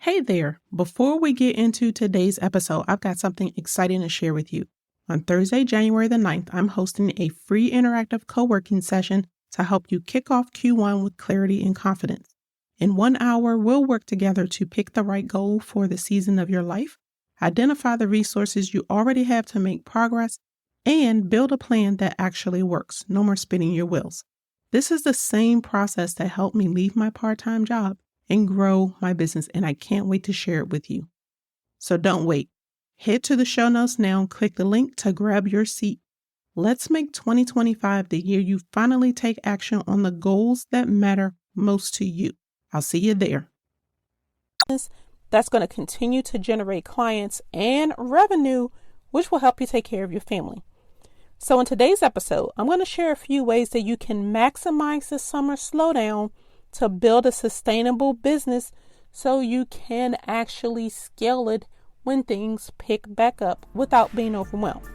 Hey there. Before we get into today's episode, I've got something exciting to share with you. On Thursday, January the 9th, I'm hosting a free interactive co-working session to help you kick off Q1 with clarity and confidence. In 1 hour, we'll work together to pick the right goal for the season of your life, identify the resources you already have to make progress, and build a plan that actually works. No more spinning your wheels. This is the same process that helped me leave my part-time job and grow my business, and I can't wait to share it with you. So don't wait. Head to the show notes now and click the link to grab your seat. Let's make 2025 the year you finally take action on the goals that matter most to you. I'll see you there. That's going to continue to generate clients and revenue, which will help you take care of your family. So in today's episode, I'm going to share a few ways that you can maximize the summer slowdown to build a sustainable business so you can actually scale it when things pick back up without being overwhelmed.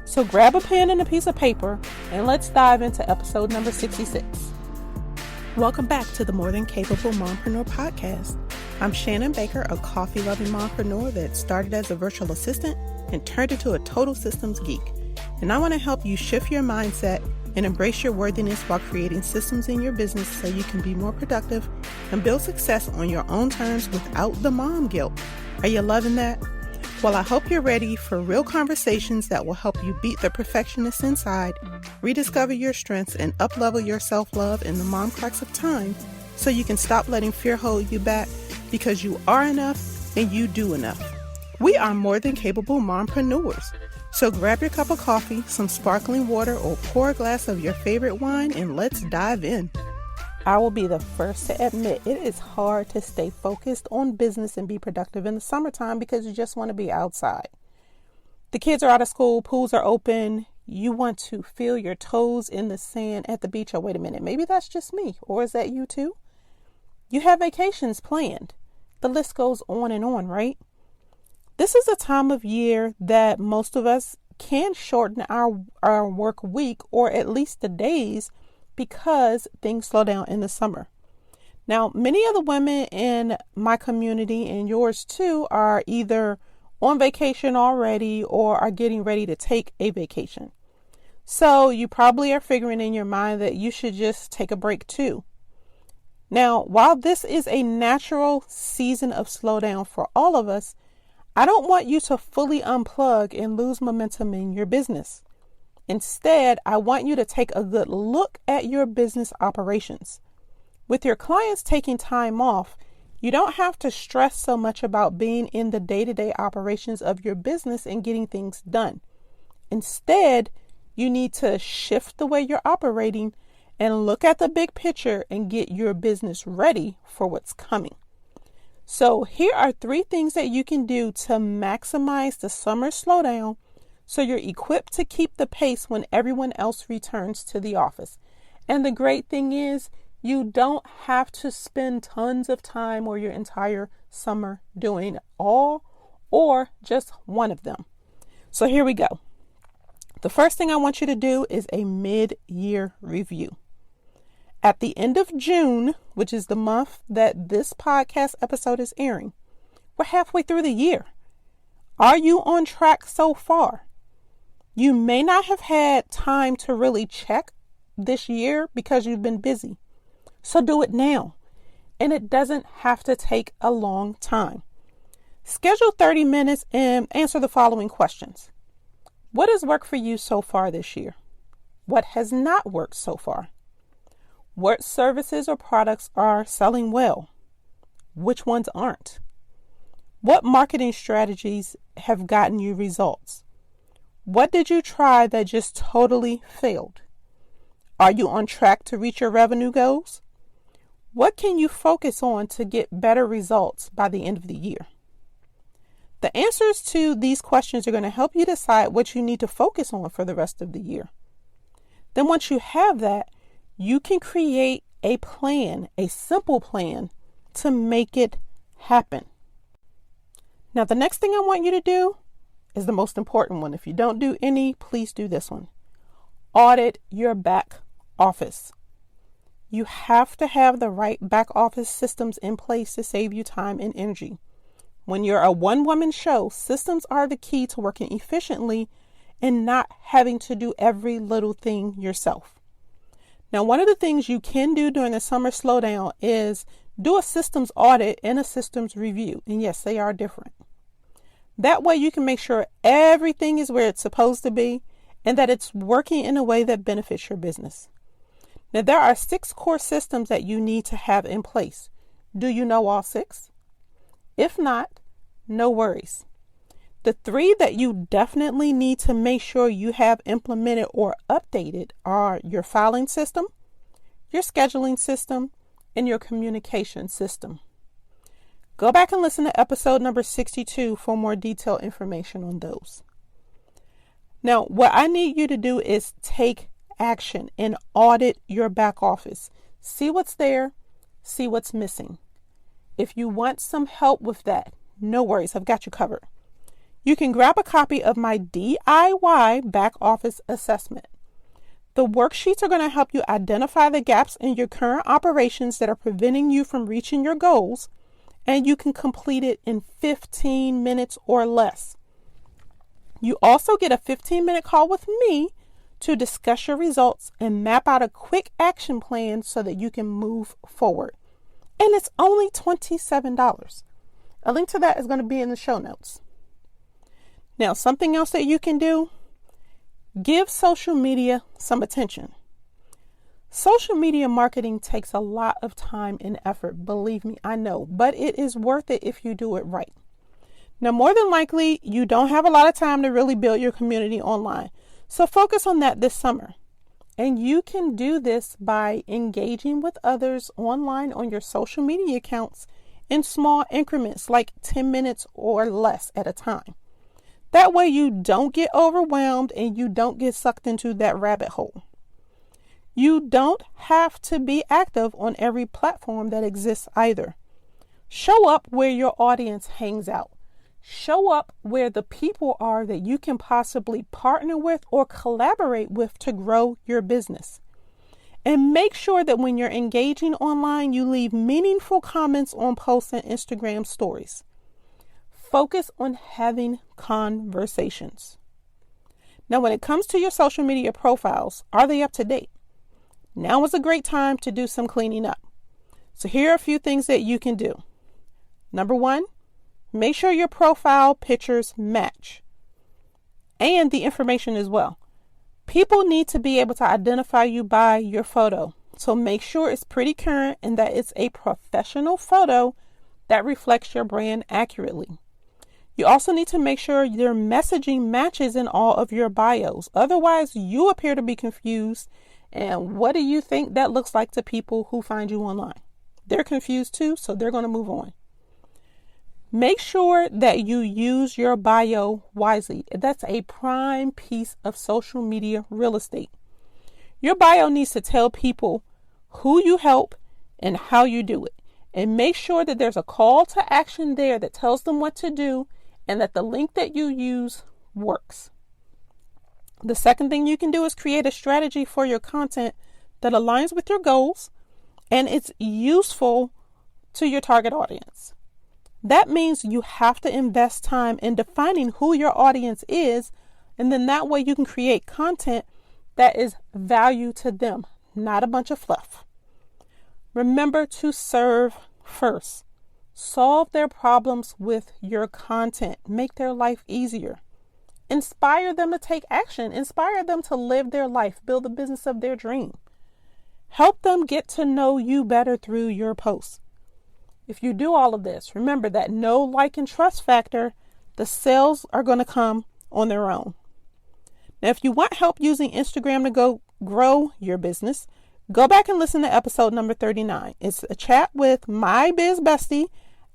So grab a pen and a piece of paper and let's dive into episode number 66. Welcome back to the More Than Capable Mompreneur podcast. I'm Shannon Baker, a coffee-loving mompreneur that started as a virtual assistant and turned into a total systems geek. And I want to help you shift your mindset and embrace your worthiness while creating systems in your business so you can be more productive and build success on your own terms without the mom guilt. Are you loving that? Well, I hope you're ready for real conversations that will help you beat the perfectionist inside, rediscover your strengths, and up-level your self-love in the mom cracks of time so you can stop letting fear hold you back because you are enough and you do enough. We are more than capable mompreneurs. So grab your cup of coffee, some sparkling water, or pour a glass of your favorite wine and let's dive in. I will be the first to admit it is hard to stay focused on business and be productive in the summertime because you just want to be outside. The kids are out of school, pools are open, you want to feel your toes in the sand at the beach. Oh, wait a minute, maybe that's just me, or is that you too? You have vacations planned. The list goes on and on, right? This is a time of year that most of us can shorten our work week or at least the days because things slow down in the summer. Now, many of the women in my community and yours too are either on vacation already or are getting ready to take a vacation. So you probably are figuring in your mind that you should just take a break too. Now, while this is a natural season of slowdown for all of us, I don't want you to fully unplug and lose momentum in your business. Instead, I want you to take a good look at your business operations. With your clients taking time off, you don't have to stress so much about being in the day-to-day operations of your business and getting things done. Instead, you need to shift the way you're operating and look at the big picture and get your business ready for what's coming. So here are 3 things that you can do to maximize the summer slowdown so you're equipped to keep the pace when everyone else returns to the office. And the great thing is you don't have to spend tons of time or your entire summer doing all or just one of them. So here we go. The first thing I want you to do is a mid-year review. At the end of June, which is the month that this podcast episode is airing, we're halfway through the year. Are you on track so far? You may not have had time to really check this year because you've been busy. So do it now. And it doesn't have to take a long time. Schedule 30 minutes and answer the following questions. What has worked for you so far this year? What has not worked so far? What services or products are selling well? Which ones aren't? What marketing strategies have gotten you results? What did you try that just totally failed? Are you on track to reach your revenue goals? What can you focus on to get better results by the end of the year? The answers to these questions are going to help you decide what you need to focus on for the rest of the year. Then once you have that, you can create a plan, a simple plan to make it happen. Now, the next thing I want you to do is the most important one. If you don't do any, please do this one. Audit your back office. You have to have the right back office systems in place to save you time and energy. When you're a one-woman show, systems are the key to working efficiently and not having to do every little thing yourself. Now, one of the things you can do during the summer slowdown is do a systems audit and a systems review. And yes, they are different. That way you can make sure everything is where it's supposed to be and that it's working in a way that benefits your business. Now, there are 6 core systems that you need to have in place. Do you know all 6? If not, no worries. The 3 that you definitely need to make sure you have implemented or updated are your filing system, your scheduling system, and your communication system. Go back and listen to episode number 62 for more detailed information on those. Now, what I need you to do is take action and audit your back office. See what's there, see what's missing. If you want some help with that, no worries, I've got you covered. You can grab a copy of my DIY back office assessment. The worksheets are going to help you identify the gaps in your current operations that are preventing you from reaching your goals, and you can complete it in 15 minutes or less. You also get a 15-minute call with me to discuss your results and map out a quick action plan so that you can move forward. And it's only $27. A link to that is going to be in the show notes. Now, something else that you can do, give social media some attention. Social media marketing takes a lot of time and effort, believe me, I know, but it is worth it if you do it right. Now, more than likely, you don't have a lot of time to really build your community online. So focus on that this summer. And you can do this by engaging with others online on your social media accounts in small increments, like 10 minutes or less at a time. That way you don't get overwhelmed and you don't get sucked into that rabbit hole. You don't have to be active on every platform that exists either. Show up where your audience hangs out. Show up where the people are that you can possibly partner with or collaborate with to grow your business. And make sure that when you're engaging online, you leave meaningful comments on posts and Instagram stories. Focus on having conversations. Now, when it comes to your social media profiles, are they up to date? Now is a great time to do some cleaning up. So here are a few things that you can do. Number 1, make sure your profile pictures match and the information as well. People need to be able to identify you by your photo. So make sure it's pretty current and that it's a professional photo that reflects your brand accurately. You also need to make sure your messaging matches in all of your bios. Otherwise, you appear to be confused. And what do you think that looks like to people who find you online? They're confused too, so they're going to move on. Make sure that you use your bio wisely. That's a prime piece of social media real estate. Your bio needs to tell people who you help and how you do it. And make sure that there's a call to action there that tells them what to do and that the link that you use works. The second thing you can do is create a strategy for your content that aligns with your goals and it's useful to your target audience. That means you have to invest time in defining who your audience is, and then that way you can create content that is value to them, not a bunch of fluff. Remember to serve first. Solve their problems with your content. Make their life easier. Inspire them to take action. Inspire them to live their life, build the business of their dream. Help them get to know you better through your posts. If you do all of this, remember that no like and trust factor, the sales are going to come on their own. Now, if you want help using Instagram to go grow your business, go back and listen to episode number 39. It's a chat with my biz bestie,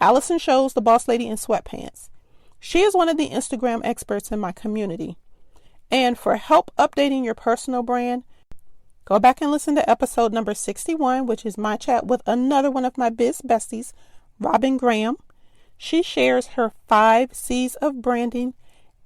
Allison Shows, the boss lady in sweatpants. She is one of the Instagram experts in my community. And for help updating your personal brand, go back and listen to episode number 61, which is my chat with another one of my biz besties, Robin Graham. She shares her 5 C's of branding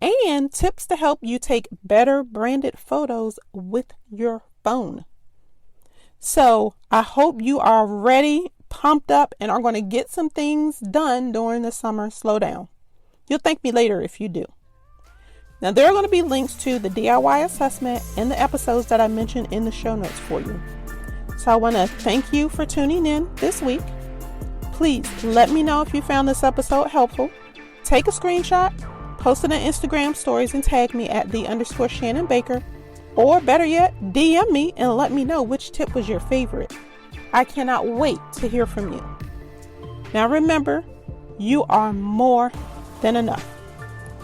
and tips to help you take better branded photos with your phone. So I hope you are ready, pumped up, and are going to get some things done during the summer slowdown. You'll thank me later if you do. Now, there are going to be links to the DIY assessment and the episodes that I mentioned in the show notes for you. So I want to thank you for tuning in this week. Please let me know if you found this episode helpful. Take a screenshot, post it on Instagram stories, and tag me at _Shannon Baker. Or better yet, DM me and let me know which tip was your favorite. I cannot wait to hear from you. Now remember, you are more than enough.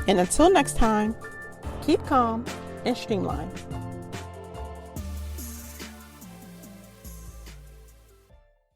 And until next time, keep calm and streamline.